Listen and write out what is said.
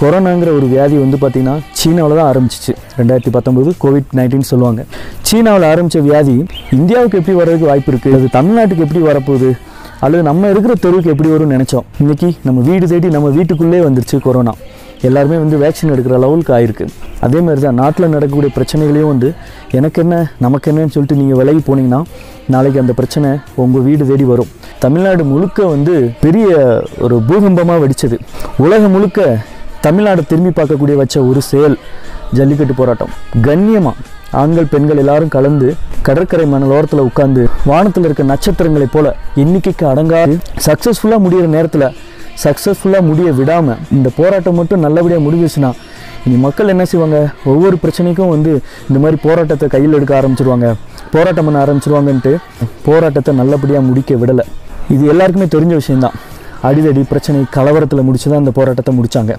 கொரோனாங்கிற ஒரு வியாதி வந்து பார்த்திங்கன்னா சீனாவில் தான் ஆரம்பிச்சிச்சு. 2019 COVID-19 சொல்லுவாங்க. சீனாவில் ஆரம்பித்த வியாதி இந்தியாவுக்கு எப்படி வர்றதுக்கு வாய்ப்பு இருக்குது, அது தமிழ்நாட்டுக்கு எப்படி வரப்போகுது, அல்லது நம்ம இருக்கிற தெருவுக்கு எப்படி வரும்னு நினச்சோம். இன்றைக்கி நம்ம வீடு தேடி நம்ம வீட்டுக்குள்ளே வந்துருச்சு கொரோனா. எல்லாருமே வந்து வேக்சின் எடுக்கிற லெவலுக்கு ஆயிருக்கு. அதே மாதிரி தான் நாட்டில் நடக்கக்கூடிய பிரச்சனைகளையும் வந்து எனக்கு என்ன நமக்கு என்னன்னு சொல்லிட்டு நீங்கள் விலகி போனீங்கன்னா நாளைக்கு அந்த பிரச்சனை உங்கள் வீடு தேடி வரும். தமிழ்நாடு முழுக்க வந்து பெரிய ஒரு பூகம்பமாக வெடிச்சது. உலகம் முழுக்க தமிழ்நாடு திரும்பி பார்க்கக்கூடிய வச்ச ஒரு செயல் ஜல்லிக்கட்டு போராட்டம். கண்ணியமாக ஆண்கள் பெண்கள் எல்லாரும் கலந்து கடற்கரை மணலோரத்தில் உட்காந்து வானத்தில் இருக்க நட்சத்திரங்களைப் போல எண்ணிக்கைக்கு அடங்காது சக்ஸஸ்ஃபுல்லாக முடிகிற நேரத்தில் சக்ஸஸ்ஃபுல்லாக முடிய விடாமல் இந்த போராட்டம் மட்டும் நல்லபடியாக முடிஞ்சிச்சுன்னா இனி மக்கள் என்ன செய்வாங்க, ஒவ்வொரு பிரச்சனைக்கும் வந்து இந்த மாதிரி போராட்டத்தை கையில் எடுக்க ஆரம்பிச்சிருவாங்க, போராட்டம் பண்ண ஆரம்பிச்சிருவாங்கன்ட்டு போராட்டத்தை நல்லபடியாக முடிக்க விடலை. இது எல்லாருக்குமே தெரிஞ்ச விஷயந்தான். அடிதடி பிரச்சனை கலவரத்தில் முடிச்சு தான் இந்த போராட்டத்தை முடித்தாங்க.